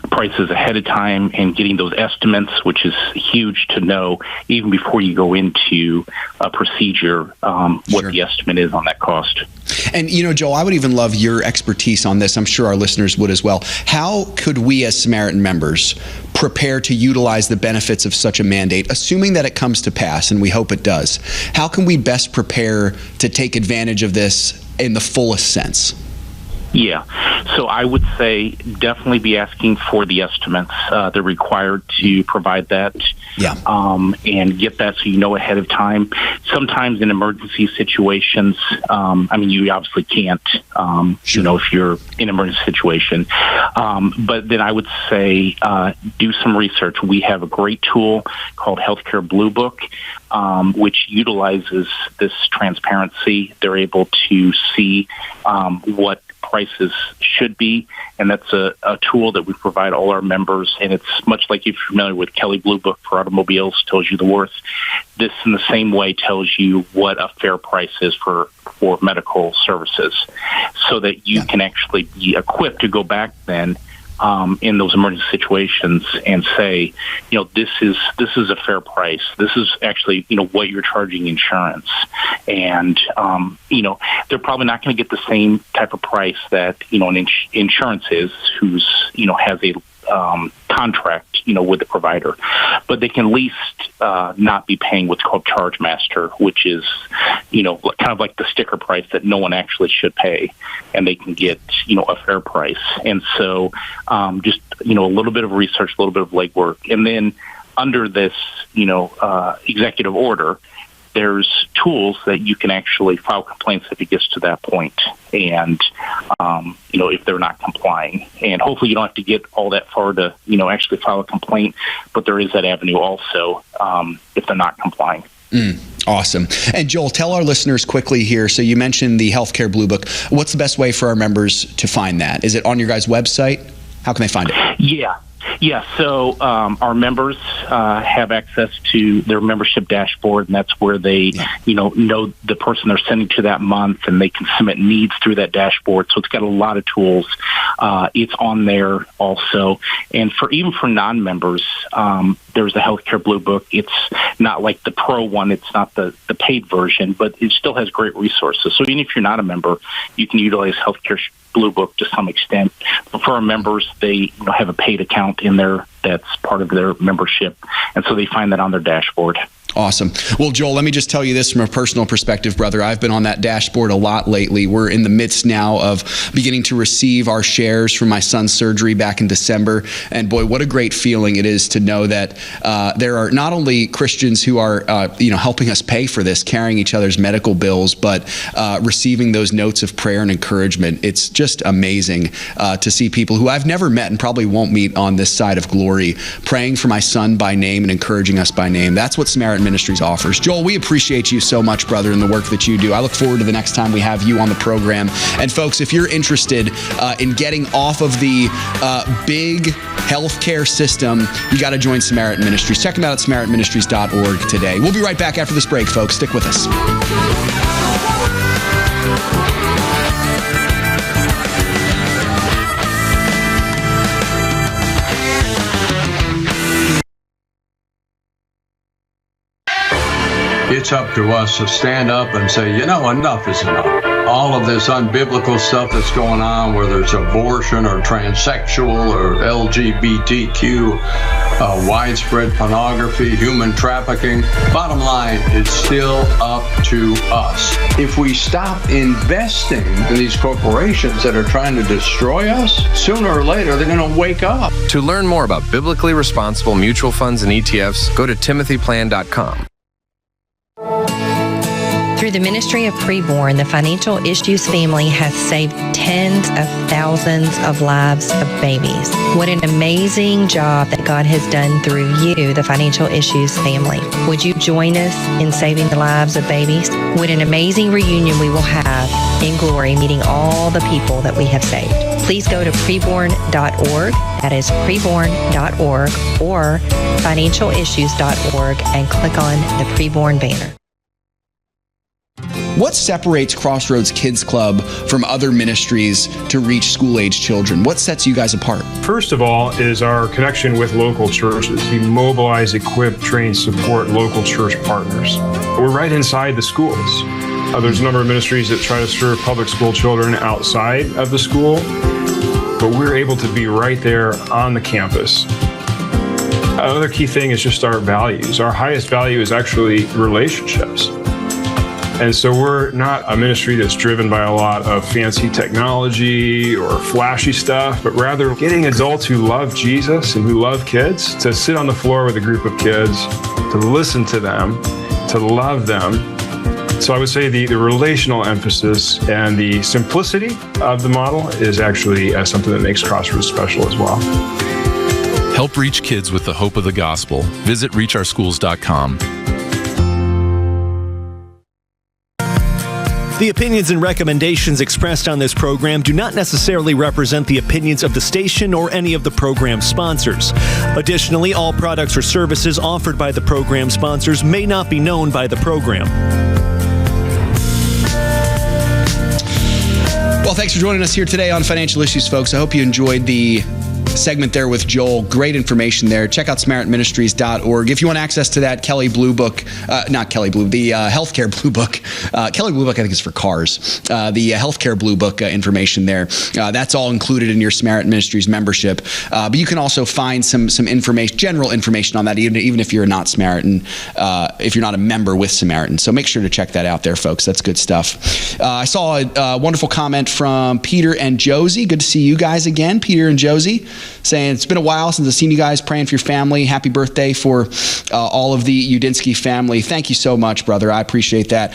prices ahead of time and getting those estimates, which is huge to know even before you go into a procedure, what the estimate is on that cost. And, Joel, I would even love your expertise on this. I'm sure our listeners would as well. How could we as Samaritan members prepare to utilize the benefits of such a mandate, assuming that it comes to pass, and we hope it does? How can we best prepare to take advantage of this in the fullest sense? Yeah. So I would say definitely be asking for the estimates. They're required to provide that. Yeah. And get that so you know ahead of time. Sometimes in emergency situations, you obviously can't, if you're in an emergency situation. But then I would say do some research. We have a great tool called Healthcare Blue Book, which utilizes this transparency. They're able to see what prices should be, and that's a tool that we provide all our members, and it's much like if you're familiar with Kelley Blue Book for automobiles, tells you the worth. This in the same way tells you what a fair price is for medical services, so that you can actually be equipped to go back then in those emergency situations and say, this is a fair price. This is actually, what you're charging insurance. And, they're probably not going to get the same type of price that, an insurance is, who's, has a contract, with the provider. But they can at least not be paying what's called charge master, which is, kind of like the sticker price that no one actually should pay. And they can get, a fair price. And so just, a little bit of research, a little bit of legwork. And then under this, executive order, there's tools that you can actually file complaints if it gets to that point. And, if they're not complying. And hopefully you don't have to get all that far to, actually file a complaint. But there is that avenue also if they're not complying. Awesome. And Joel, tell our listeners quickly here. So you mentioned the Healthcare Blue Book. What's the best way for our members to find that? Is it on your guys' website? How can they find it? Yeah. So our members have access to their membership dashboard, and that's where they, know the person they're sending to that month, and they can submit needs through that dashboard. So it's got a lot of tools. It's on there also, and even for non-members, there's the Healthcare Blue Book. It's not like the pro one; it's not the paid version, but it still has great resources. So even if you're not a member, you can utilize Healthcare Blue Book to some extent. But for our members, they have a paid account in there that's part of their membership, and so they find that on their dashboard. Awesome. Well, Joel, let me just tell you this from a personal perspective, brother. I've been on that dashboard a lot lately. We're in the midst now of beginning to receive our shares from my son's surgery back in December. And boy, what a great feeling it is to know that there are not only Christians who are, helping us pay for this, carrying each other's medical bills, but receiving those notes of prayer and encouragement. It's just amazing to see people who I've never met and probably won't meet on this side of glory, praying for my son by name and encouraging us by name. That's what Samaritan Ministries offers. Joel, we appreciate you so much, brother, in the work that you do. I look forward to the next time we have you on the program. And folks, if you're interested in getting off of the big healthcare system, you got to join Samaritan Ministries. Check them out at SamaritanMinistries.org today. We'll be right back after this break, folks. Stick with us. It's up to us to stand up and say, enough is enough. All of this unbiblical stuff that's going on, whether it's abortion or transsexual or LGBTQ, widespread pornography, human trafficking. Bottom line, it's still up to us. If we stop investing in these corporations that are trying to destroy us, sooner or later they're going to wake up. To learn more about biblically responsible mutual funds and ETFs, go to timothyplan.com. Through the ministry of Preborn, the Financial Issues family has saved tens of thousands of lives of babies. What an amazing job that God has done through you, the Financial Issues family. Would you join us in saving the lives of babies? What an amazing reunion we will have in glory, meeting all the people that we have saved. Please go to preborn.org, that is preborn.org, or financialissues.org, and click on the Preborn banner. What separates Crossroads Kids Club from other ministries to reach school-age children? What sets you guys apart? First of all is our connection with local churches. We mobilize, equip, train, support local church partners. We're right inside the schools. There's a number of ministries that try to serve public school children outside of the school, but we're able to be right there on the campus. Another key thing is just our values. Our highest value is actually relationships. And so we're not a ministry that's driven by a lot of fancy technology or flashy stuff, but rather getting adults who love Jesus and who love kids to sit on the floor with a group of kids, to listen to them, to love them. So I would say the relational emphasis and the simplicity of the model is actually something that makes Crossroads special as well. Help reach kids with the hope of the gospel. Visit reachOurschools.com. The opinions and recommendations expressed on this program do not necessarily represent the opinions of the station or any of the program sponsors. Additionally, all products or services offered by the program sponsors may not be known by the program. Well, thanks for joining us here today on Financial Issues, folks. I hope you enjoyed the segment there with Joel. Great information there. Check out SamaritanMinistries.org. If you want access to that Kelley Blue Book, not Kelley Blue, the Healthcare Blue Book. Kelley Blue Book, I think, is for cars. The Healthcare Blue Book information there. That's all included in your Samaritan Ministries membership. But you can also find some information, general information on that, even if you're not Samaritan, if you're not a member with Samaritan. So make sure to check that out there, folks. That's good stuff. I saw a wonderful comment from Peter and Josie. Good to see you guys again, Peter and Josie. saying, it's been a while since I've seen you guys, praying for your family. Happy birthday for all of the Udinsky family. Thank you so much, brother. I appreciate that.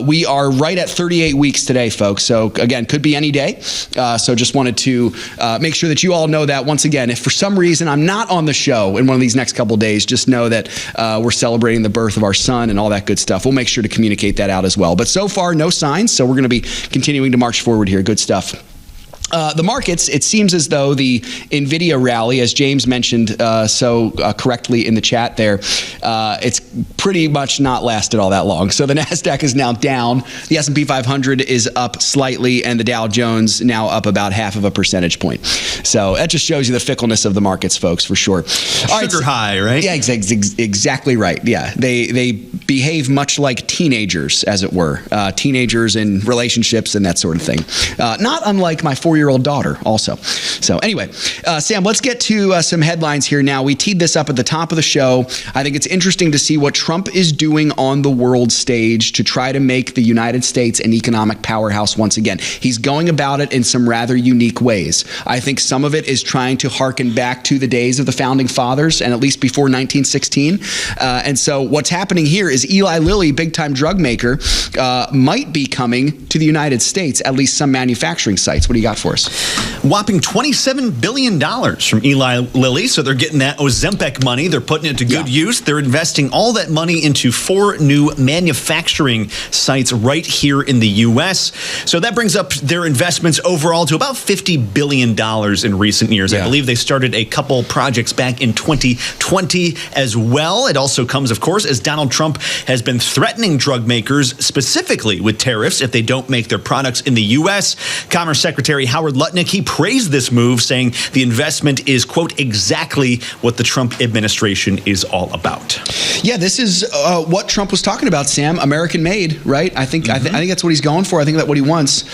We are right at 38 weeks today, folks. So again, could be any day. So just wanted to make sure that you all know that. Once again, if for some reason I'm not on the show in one of these next couple days, just know that we're celebrating the birth of our son and all that good stuff. We'll make sure to communicate that out as well. But so far, no signs. So we're going to be continuing to march forward here. Good stuff. The markets, it seems as though the NVIDIA rally, as James mentioned correctly in the chat there, it's pretty much not lasted all that long. So the NASDAQ is now down. The S&P 500 is up slightly, and the Dow Jones now up about 0.5 percentage point. So that just shows you the fickleness of the markets, folks, for sure. Sugar high, right? Yeah, exactly right. Yeah, they behave much like teenagers, as it were. Teenagers in relationships and that sort of thing. Not unlike my 4-year-old daughter also. So anyway, Sam, let's get to some headlines here now. We teed this up at the top of the show. I think it's interesting to see what Trump is doing on the world stage to try to make the United States an economic powerhouse once again. He's going about it in some rather unique ways. I think some of it is trying to harken back to the days of the founding fathers, and at least before 1916. And so what's happening here is Eli Lilly, big-time drug maker, might be coming to the United States, at least some manufacturing sites. What do you got for us? Whopping $27 billion from Eli Lilly. So they're getting that Ozempic money. They're putting it to good use. They're investing all that money into 4 new manufacturing sites right here in the U.S. So that brings up their investments overall to about $50 billion in recent years. I believe they started a couple projects back in 2020 as well. It also comes, of course, as Donald Trump has been threatening drug makers specifically with tariffs if they don't make their products in the U.S. Commerce Secretary Howard Lutnick, he praised this move, saying the investment is, quote, exactly what the Trump administration is all about. Yeah, this is what Trump was talking about, Sam. American made, right? I think that's what he's going for. I think that's what he wants.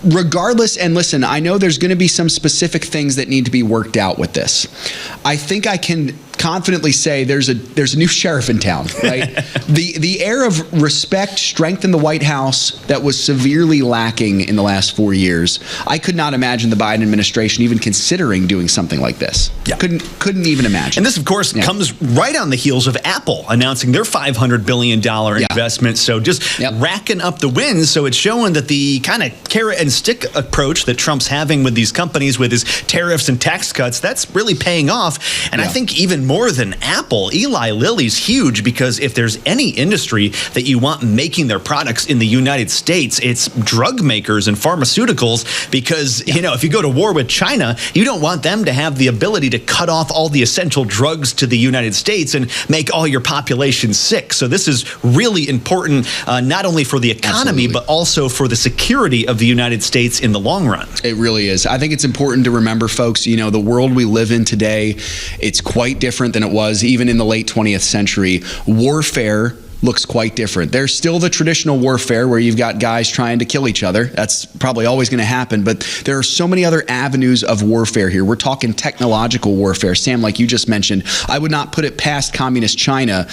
Regardless, and listen, I know there's going to be some specific things that need to be worked out with this. I think I can confidently say there's a new sheriff in town, right? The air of respect, strength in the White House that was severely lacking in the last 4 years. I could not imagine the Biden administration even considering doing something like this. Yeah. Couldn't even imagine. And this, of course, comes right on the heels of Apple announcing their $500 billion investment. So just racking up the wins. So it's showing that the kind of carrot and stick approach that Trump's having with these companies, with his tariffs and tax cuts, that's really paying off. And I think even more than Apple, Eli Lilly's huge, because if there's any industry that you want making their products in the United States, it's drug makers and pharmaceuticals, because, you know, if you go to war with China, you don't want them to have the ability to cut off all the essential drugs to the United States and make all your population sick. So this is really important, not only for the economy, but also for the security of the United States in the long run. It really is. I think it's important to remember, folks, you know, the world we live in today, it's quite different than it was even in the late 20th century. Warfare looks quite different. There's still the traditional warfare where you've got guys trying to kill each other. That's probably always going to happen, but there are so many other avenues of warfare here. We're talking technological warfare. Sam, like you just mentioned, I would not put it past communist China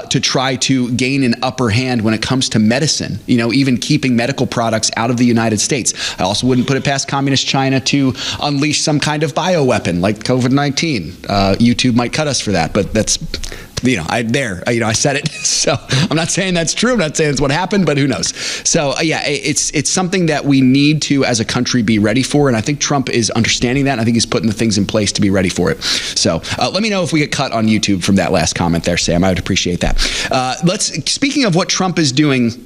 to try to gain an upper hand when it comes to medicine, you know, even keeping medical products out of the United States. I also wouldn't put it past communist China to unleash some kind of bioweapon like COVID-19. YouTube might cut us for that, but that's, I said it. So I'm not saying that's true. I'm not saying it's what happened, but who knows? So it's something that we need to, as a country, be ready for. And I think Trump is understanding that. And I think he's putting the things in place to be ready for it. So let me know if we get cut on YouTube from that last comment there, Sam. I would appreciate that. Speaking of what Trump is doing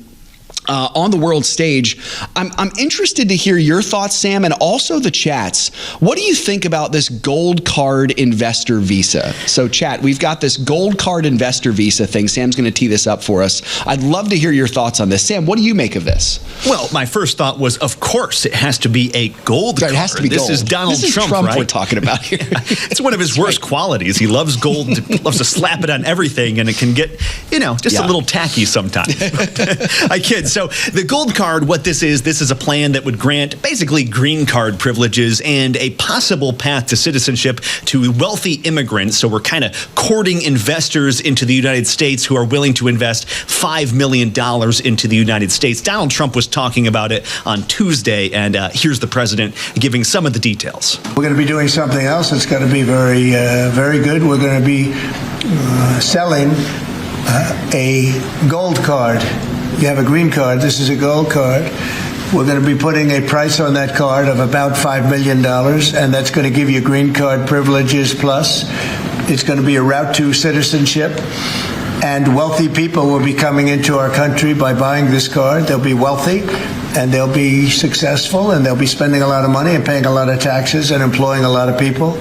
on the world stage, I'm interested to hear your thoughts, Sam, and also the chats. What do you think about this gold card investor visa? So chat, we've got this gold card investor visa thing. Sam's going to tee this up for us. I'd love to hear your thoughts on this. Sam, what do you make of this? Well, my first thought was, of course, it has to be a gold card. It has to be this gold. Is Donald Trump, right? We're talking about here. It's one of his worst qualities. He loves gold, loves to slap it on everything, and it can get, just a little tacky sometimes. I kid. So the gold card, what this is a plan that would grant basically green card privileges and a possible path to citizenship to wealthy immigrants. So we're kind of courting investors into the United States who are willing to invest $5 million into the United States. Donald Trump was talking about it on Tuesday, and here's the president giving some of the details. We're going to be doing something else that's going to be very, very good. We're going to be selling a gold card. You have a green card. This is a gold card. We're going to be putting a price on that card of about $5 million, and that's going to give you green card privileges plus. It's going to be a route to citizenship, and wealthy people will be coming into our country by buying this card. They'll be wealthy, and they'll be successful, and they'll be spending a lot of money and paying a lot of taxes and employing a lot of people.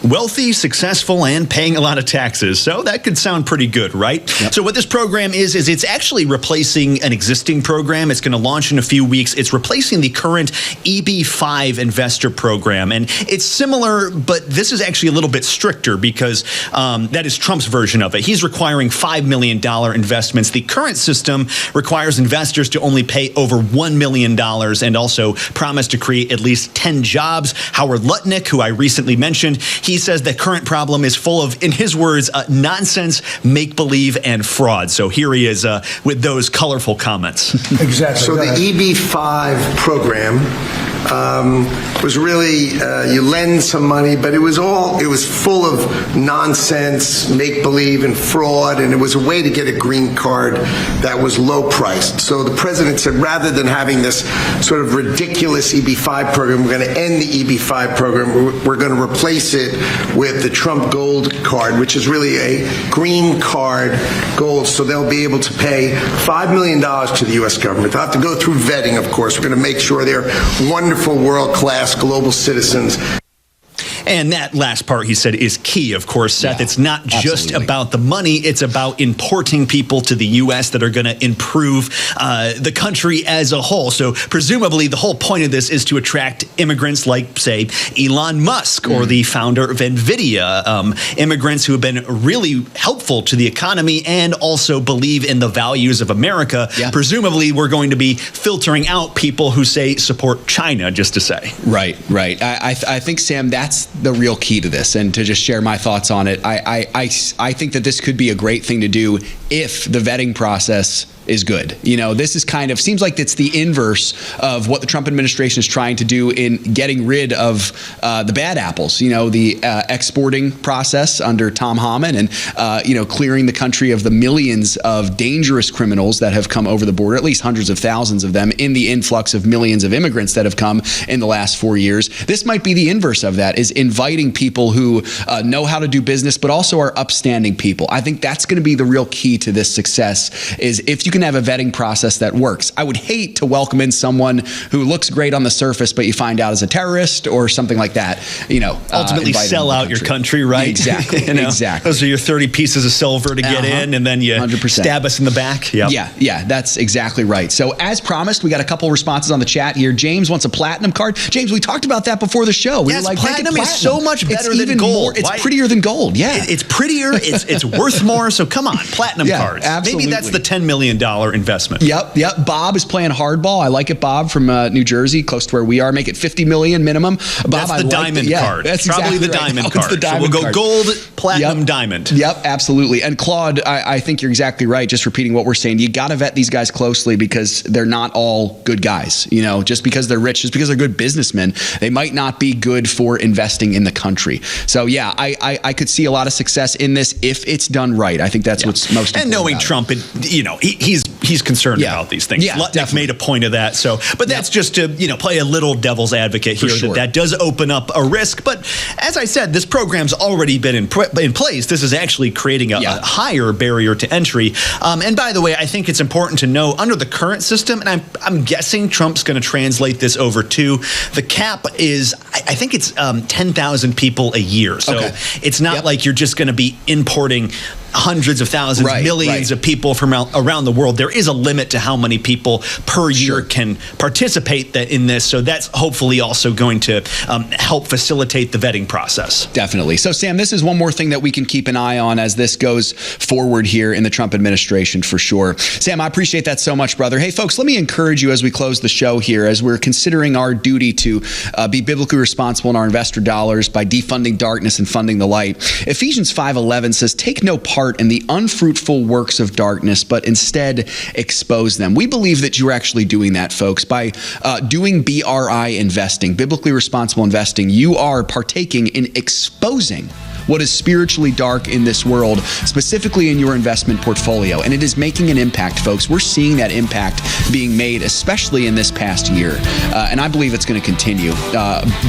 Wealthy, successful, and paying a lot of taxes. So that could sound pretty good, right? Yep. So what this program is it's actually replacing an existing program. It's going to launch in a few weeks. It's replacing the current EB-5 investor program. And it's similar, but this is actually a little bit stricter because that is Trump's version of it. He's requiring $5 million investments. The current system requires investors to only pay over $1 million and also promise to create at least 10 jobs. Howard Lutnick, who I recently mentioned, he says the current problem is full of, in his words, nonsense, make-believe, and fraud. So here he is with those colorful comments. Exactly. So the EB-5 program was really, you lend some money, but it was full of nonsense, make-believe, and fraud, and it was a way to get a green card that was low-priced. So the president said, rather than having this sort of ridiculous EB-5 program, we're going to end the EB-5 program. We're going to replace it with the Trump Gold Card, which is really a green card gold. So they'll be able to pay $5 million to the U.S. government. They'll have to go through vetting, of course. We're going to make sure they're wonderful, world-class global citizens. And that last part, he said, is key, of course, Seth. Yeah, it's not just about the money. It's about importing people to the U.S. that are going to improve the country as a whole. So presumably the whole point of this is to attract immigrants like, say, Elon Musk or the founder of NVIDIA, immigrants who have been really helpful to the economy and also believe in the values of America. Yeah. Presumably we're going to be filtering out people who, say, support China, just to say. Right. I think, Sam, that's the real key to this, and to just share my thoughts on it. I think that this could be a great thing to do if the vetting process is good. You know, this is kind of seems like it's the inverse of what the Trump administration is trying to do in getting rid of the bad apples. You know, the exporting process under Tom Homan, and clearing the country of the millions of dangerous criminals that have come over the border, at least hundreds of thousands of them, in the influx of millions of immigrants that have come in the last 4 years. This might be the inverse of that, is inviting people who know how to do business, but also are upstanding people. I think that's going to be the real key to this success, is if you can have a vetting process that works. I would hate to welcome in someone who looks great on the surface, but you find out is a terrorist or something like that. You know, ultimately sell out your country, right? Exactly. Exactly. Those are your 30 pieces of silver to get in, and then you 100%. Stab us in the back. Yep. Yeah, that's exactly right. So as promised, we got a couple responses on the chat here. James wants a platinum card. James, we talked about that before the show. We were like, platinum is so much better than gold. It's prettier than gold. Yeah, it's prettier. It's worth more. So come on, platinum cards. Absolutely. Maybe that's the $10 million investment. Yep. Bob is playing hardball. I like it, Bob, from New Jersey, close to where we are. Make it $50 million minimum. Bob, that's the diamond card. That's probably exactly the diamond right. card. The diamond so we'll go card. Gold, platinum, diamond. Yep, absolutely. And Claude, I think you're exactly right. Just repeating what we're saying, you got to vet these guys closely because they're not all good guys. You know, just because they're rich, just because they're good businessmen, they might not be good for investing in the country. So yeah, I could see a lot of success in this if it's done right. I think that's what's most important. And knowing Trump, he's concerned about these things. Yeah, Lutnick made a point of that. So, but that's just to play a little devil's advocate here. Sure. That does open up a risk. But as I said, this program's already been in place. This is actually creating a higher barrier to entry. And by the way, I think it's important to know under the current system, and I'm guessing Trump's going to translate this over too. The cap is, I think it's 10,000 people a year. So it's not like you're just going to be importing hundreds of thousands, millions of people from around the world. There is a limit to how many people per year can participate in this. So that's hopefully also going to help facilitate the vetting process. Definitely. So, Sam, this is one more thing that we can keep an eye on as this goes forward here in the Trump administration for sure. Sam, I appreciate that so much, brother. Hey, folks, let me encourage you as we close the show here, as we're considering our duty to be biblically responsible in our investor dollars by defunding darkness and funding the light. Ephesians 5:11 says, "Take no part in the unfruitful works of darkness, but instead expose them." We believe that you're actually doing that, folks. By doing BRI investing, biblically responsible investing, you are partaking in exposing what is spiritually dark in this world, specifically in your investment portfolio. And it is making an impact, folks. We're seeing that impact being made, especially in this past year. And I believe it's going to continue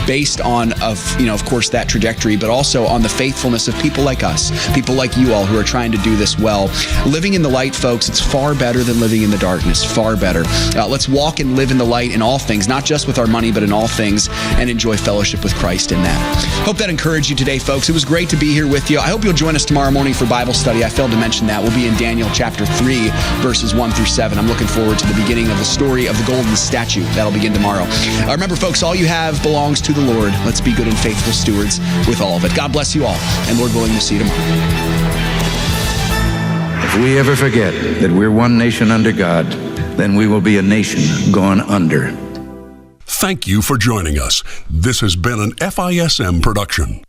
based on, of course, that trajectory, but also on the faithfulness of people like us, people like you all who are trying to do this well. Living in the light, folks, it's far better than living in the darkness, far better. Let's walk and live in the light in all things, not just with our money, but in all things, and enjoy fellowship with Christ in that. Hope that encouraged you today, folks. It was great to be here with you. I hope you'll join us tomorrow morning for Bible study. I failed to mention that. We'll be in Daniel chapter 3, verses 1 through 7. I'm looking forward to the beginning of the story of the golden statue. That'll begin tomorrow. Remember, folks, all you have belongs to the Lord. Let's be good and faithful stewards with all of it. God bless you all, and Lord willing, we'll see you tomorrow. If we ever forget that we're one nation under God, then we will be a nation gone under. Thank you for joining us. This has been an FISM production.